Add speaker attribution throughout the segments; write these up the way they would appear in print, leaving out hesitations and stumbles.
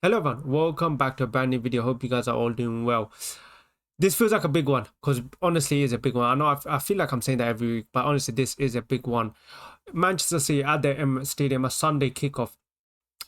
Speaker 1: Hello everyone, welcome back to a brand new video. Hope you guys are all doing well. This feels like a big one because honestly it is a big one. I know I feel like I'm saying that every week, but honestly this is a big one. Manchester City at the Emirates Stadium, a Sunday kickoff.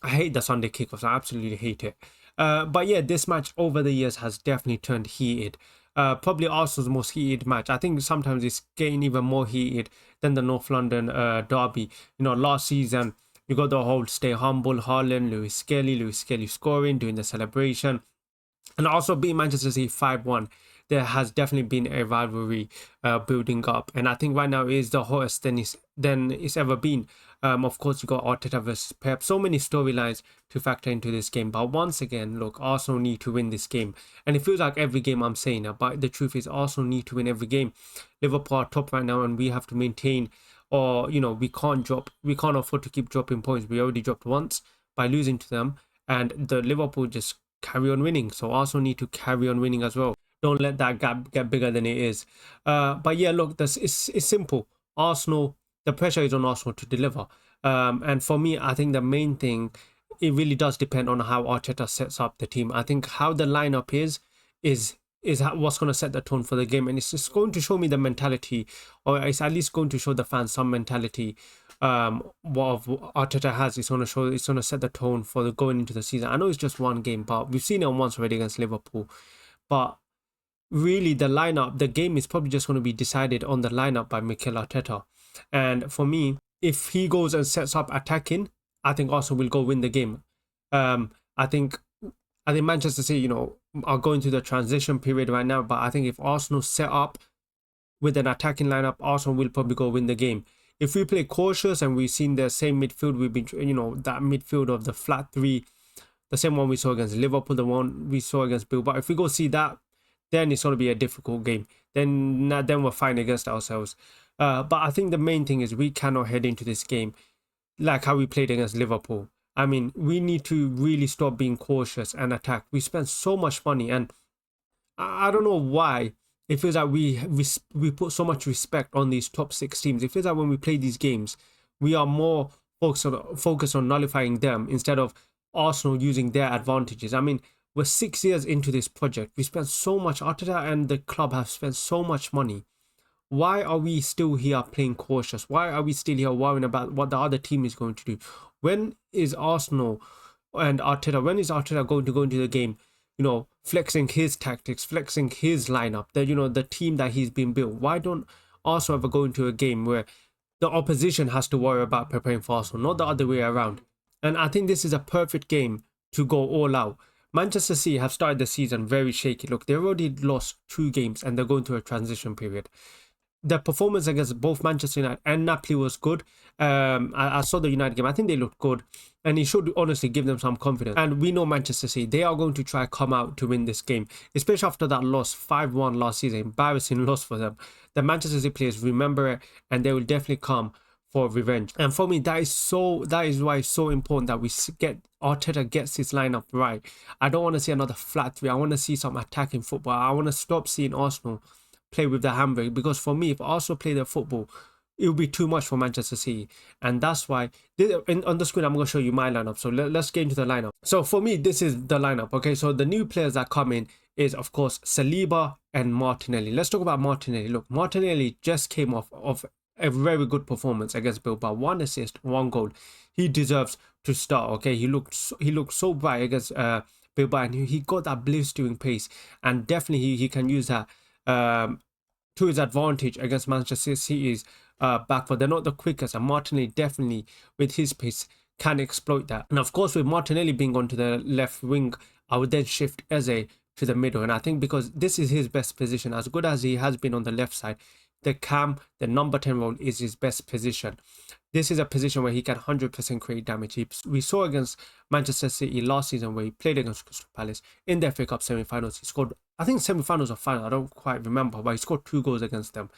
Speaker 1: I hate the Sunday kickoffs. I absolutely hate it. But yeah, this match over the years has definitely turned heated. Probably Arsenal's most heated match. I think sometimes it's getting even more heated than the North London derby. Last season you got the whole stay humble, Haaland, Lewis Skelly scoring, doing the celebration, and also being Manchester City 5-1. There has definitely been a rivalry building up, and I think right now is the hottest than it's ever been. Of course, you got Arteta versus Pep. So many storylines to factor into this game. But once again, look, Arsenal need to win this game, and it feels like every game I'm saying that. But the truth is, Arsenal need to win every game. Liverpool are top right now, and we have to maintain. Or we can't drop. We can't afford to keep dropping points. We already dropped once by losing to them, and the Liverpool just carry on winning. So Arsenal need to carry on winning as well. Don't let that gap get bigger than it is. But yeah, look, this it's simple. Arsenal, the pressure is on Arsenal to deliver. And for me, I think the main thing, it really does depend on how Arteta sets up the team. I think how the lineup is what's going to set the tone for the game, and it's just going to show me the mentality, or it's at least going to show the fans some mentality. What Arteta has, it's going to show, it's going to set the tone for the going into the season. I know it's just one game, but we've seen it once already against Liverpool. But really, the lineup, the game is probably just going to be decided on the lineup by Mikel Arteta. And for me, if he goes and sets up attacking, I think Arsenal will go win the game. Um, I think I think Manchester City, are going through the transition period right now. But I think if Arsenal set up with an attacking lineup, Arsenal will probably go win the game. If we play cautious and we've seen the same midfield, we've been, that midfield of the flat three, the same one we saw against Liverpool, the one we saw against Bilbao. If we go see that, then it's going to be a difficult game. Then we're fine against ourselves. But I think the main thing is we cannot head into this game like how we played against Liverpool. I mean, we need to really stop being cautious and attack. We spent so much money, and I don't know why. It feels like we put so much respect on these top six teams. It feels like when we play these games, we are more focused on nullifying them instead of Arsenal using their advantages. I mean, we're 6 years into this project. We spent so much. Arteta and the club have spent so much money. Why are we still here playing cautious? Why are we still here worrying about what the other team is going to do? When is Arsenal and Arteta, when is Arteta going to go into the game, flexing his tactics, flexing his lineup, the team that he's been built? Why don't Arsenal ever go into a game where the opposition has to worry about preparing for Arsenal, not the other way around? And I think this is a perfect game to go all out. Manchester City have started the season very shaky. Look, they've already lost 2 games and they're going through a transition period. The performance against both Manchester United and Napoli was good. I saw the United game. I think they looked good, and it should honestly give them some confidence. And we know Manchester City, they are going to try come out to win this game, especially after that loss 5-1 last season, embarrassing loss for them. The Manchester City players remember it, and they will definitely come for revenge. And for me, that is why it's so important that we get Arteta gets his lineup right. I don't want to see another flat three. I want to see some attacking football. I want to stop seeing Arsenal play with the handbrake, because for me, if Arsenal play their football, it will be too much for Manchester City. And that's why on the screen I'm going to show you my lineup. So let's get into the lineup. So for me, this is the lineup. Okay, so the new players that come in is, of course, Saliba and Martinelli. Let's talk about Martinelli. Look, Martinelli just came off of a very good performance against Bilbao. 1 assist, 1 goal. He deserves to start. Okay, he looked so bright against Bilbao, and he got that blistering pace, and definitely he can use that to his advantage against Manchester City's back foot. They're not the quickest, and Martinelli definitely, with his pace, can exploit that. And of course, with Martinelli being onto the left wing, I would then shift Eze to the middle. And I think because this is his best position, as good as he has been on the left side, the number 10 role is his best position. This is a position where he can 100% create damage. We saw against Manchester City last season, where he played against Crystal Palace in the FA Cup semi-finals. He scored, I think, semi-finals or final, I don't quite remember, but he scored 2 goals against them.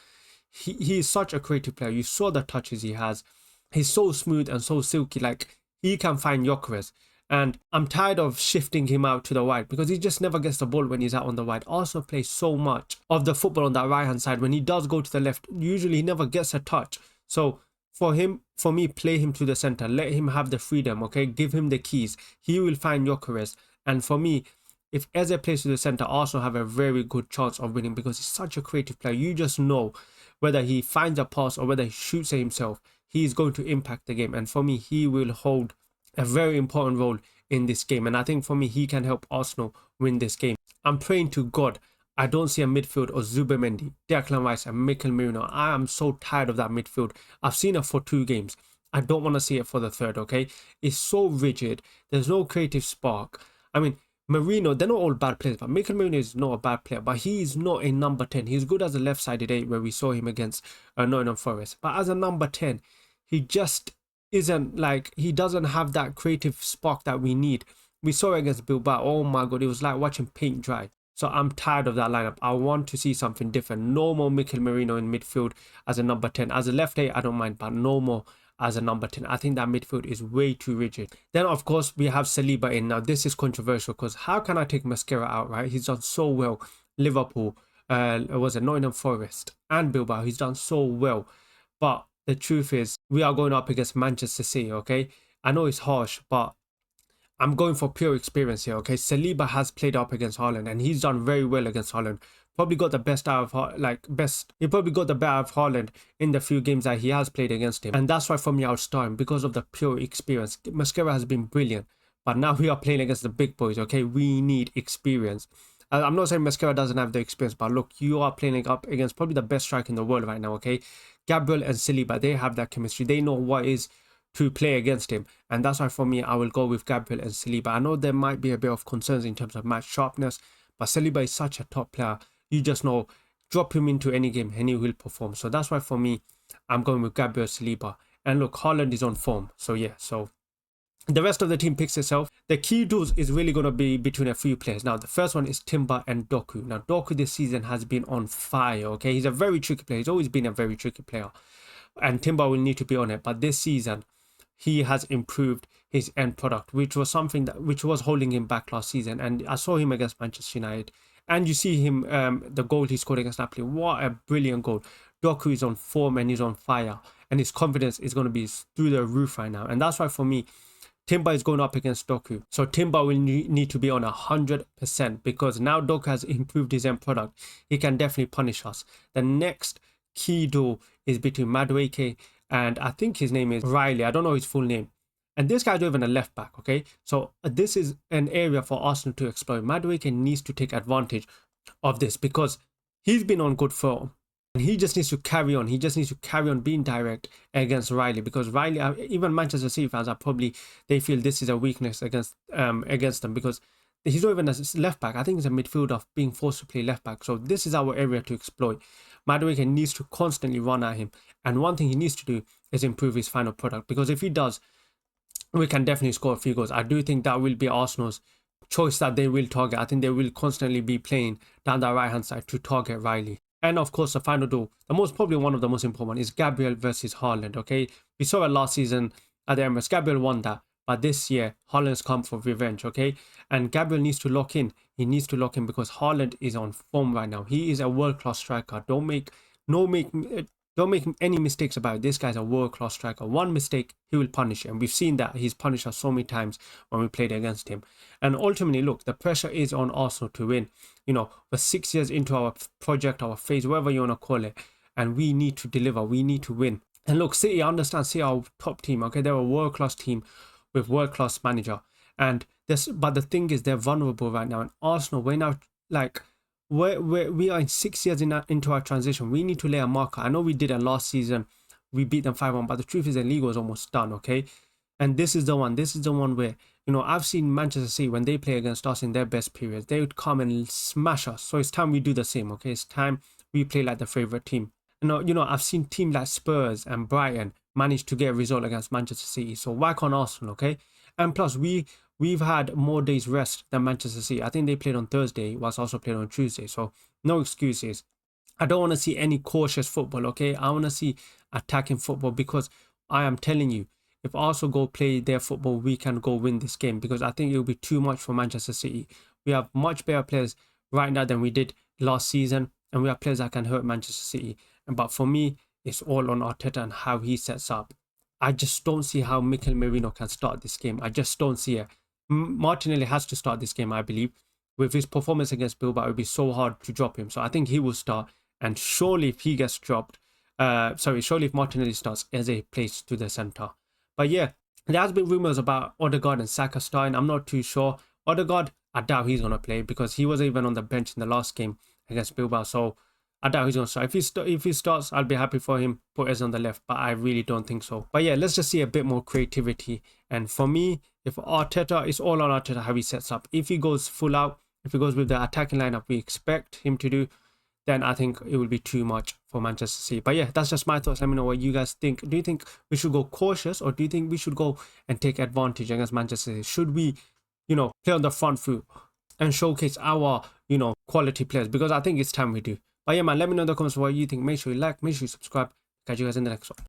Speaker 1: He is such a creative player. You saw the touches he has. He's so smooth and so silky. Like, he can find Gyökeres. And I'm tired of shifting him out to the wide, because he just never gets the ball when he's out on the wide. Arsenal plays so much of the football on that right hand side. When he does go to the left, usually he never gets a touch. So for me, play him to the center. Let him have the freedom, okay? Give him the keys. He will find Gyökeres. And for me, if Eze plays to the center, Arsenal have a very good chance of winning because he's such a creative player. You just know whether he finds a pass or whether he shoots it himself, he's going to impact the game. And for me, he will hold a very important role in this game. And I think for me, he can help Arsenal win this game. I'm praying to God I don't see a midfield of Zubimendi, Declan Rice and Mikel Merino. I am so tired of that midfield. I've seen it for 2 games. I don't want to see it for the 3rd, okay? It's so rigid. There's no creative spark. I mean, Merino, they're not all bad players, but Mikel Merino is not a bad player, but he is not a number 10. He's good as a left-sided 8 where we saw him against Nottingham Forest. But as a number 10, he just isn't like, he doesn't have that creative spark that we need. We saw it against Bilbao. Oh my God, it was like watching paint dry. So I'm tired of that lineup. I want to see something different. No more Mikel Merino in midfield as a number 10. As a left 8, I don't mind, but no more as a number 10. I think that midfield is way too rigid. Then, of course, we have Saliba in. Now, this is controversial because how can I take Mascara out, right? He's done so well. Liverpool, was it Nottingham Forest and Bilbao. He's done so well. But the truth is, we are going up against Manchester City, okay? I know it's harsh, but I'm going for pure experience here, okay? Saliba has played up against Haaland and he's done very well against Haaland. Probably got the best out of, he probably got the better of Haaland in the few games that he has played against him. And that's why for me, I would start him because of the pure experience. Mascara has been brilliant, but now we are playing against the big boys, okay? We need experience. I'm not saying Mascara doesn't have the experience, but look, you are playing up against probably the best striker in the world right now, okay? Gabriel and Saliba, they have that chemistry. They know what is to play against him, and that's why for me I will go with Gabriel and Saliba. I know there might be a bit of concerns in terms of match sharpness, but Saliba is such a top player. You just know, drop him into any game and he will perform. So that's why for me I'm going with Gabriel Saliba. And look, Haaland is on form, so yeah, so the rest of the team picks itself. The key duels is really going to be between a few players. Now, the first one is Timber and Doku. Now, Doku this season has been on fire, okay? He's a very tricky player. He's always been a very tricky player. And Timber will need to be on it. But this season, he has improved his end product, which was something that was holding him back last season. And I saw him against Manchester United. And you see him, the goal he scored against Napoli. What a brilliant goal. Doku is on form and he's on fire. And his confidence is going to be through the roof right now. And that's why for me, Timber is going up against Doku. So Timber will need to be on 100% because now Doku has improved his end product. He can definitely punish us. The next key duel is between Madueke and I think his name is Riley. I don't know his full name. And this guy's not even a left back, okay? So this is an area for Arsenal to exploit. Madueke needs to take advantage of this because he's been on good form. And he just needs to carry on. He just needs to carry on being direct against Riley because Riley, even Manchester City fans are probably, they feel this is a weakness against them because he's not even a left back. I think he's a midfielder being forced to play left back. So this is our area to exploit. Madueke needs to constantly run at him. And one thing he needs to do is improve his final product because if he does, we can definitely score a few goals. I do think that will be Arsenal's choice that they will target. I think they will constantly be playing down the right hand side to target Riley. And of course, the final duel, probably one of the most important one is Gabriel versus Haaland, okay? We saw it last season at the Emirates. Gabriel won that. But this year, Haaland's come for revenge, okay? And Gabriel needs to lock in. He needs to lock in because Haaland is on form right now. He is a world-class striker. Don't make any mistakes about it. This guy's a world-class striker. One mistake, he will punish you. And we've seen that. He's punished us so many times when we played against him. And ultimately, look, the pressure is on Arsenal to win. You know, we're 6 years into our project, our phase, whatever you want to call it. And we need to deliver. We need to win. And look, City, I understand, City are our top team, okay? They're a world-class team with world-class manager. And but the thing is, they're vulnerable right now. And Arsenal, we're now, like, we are in 6 years into our transition. We need to lay a marker. I know we did it last season. We beat them 5-1, but the truth is the league was almost done, okay? And this is the one. This is the one where, you know, I've seen Manchester City, when they play against us in their best periods, they would come and smash us. So it's time we do the same, okay? It's time we play like the favourite team. You know, I've seen teams like Spurs and Brighton manage to get a result against Manchester City. So why can't Arsenal, okay? And plus, we've had more days rest than Manchester City. I think they played on Thursday, whilst also played on Tuesday. So no excuses. I don't want to see any cautious football, okay? I want to see attacking football because I am telling you, if Arsenal go play their football, we can go win this game because I think it will be too much for Manchester City. We have much better players right now than we did last season, and we have players that can hurt Manchester City. But for me, it's all on Arteta and how he sets up. I just don't see how Mikel Merino can start this game. I just don't see it. Martinelli has to start this game, I believe. With his performance against Bilbao, it would be so hard to drop him. So I think he will start. And surely if he gets dropped, surely if Martinelli starts, Eze plays to the centre. But yeah, there has been rumours about Odegaard and Saka starting. I'm not too sure. Odegaard, I doubt he's going to play because he wasn't even on the bench in the last game against Bilbao. So I doubt he's going to start. If he starts, I'll be happy for him. Put Eze on the left, but I really don't think so. But yeah, let's just see a bit more creativity. And for me, if Arteta, it's all on Arteta how he sets up. If he goes full out, if he goes with the attacking lineup we expect him to do, then I think it will be too much for Manchester City. But yeah, that's just my thoughts. Let me know what you guys think. Do you think we should go cautious, or do you think we should go and take advantage against Manchester City? Should we, play on the front foot and showcase our, quality players? Because I think it's time we do. But yeah, man, let me know in the comments what you think. Make sure you like, make sure you subscribe. Catch you guys in the next one.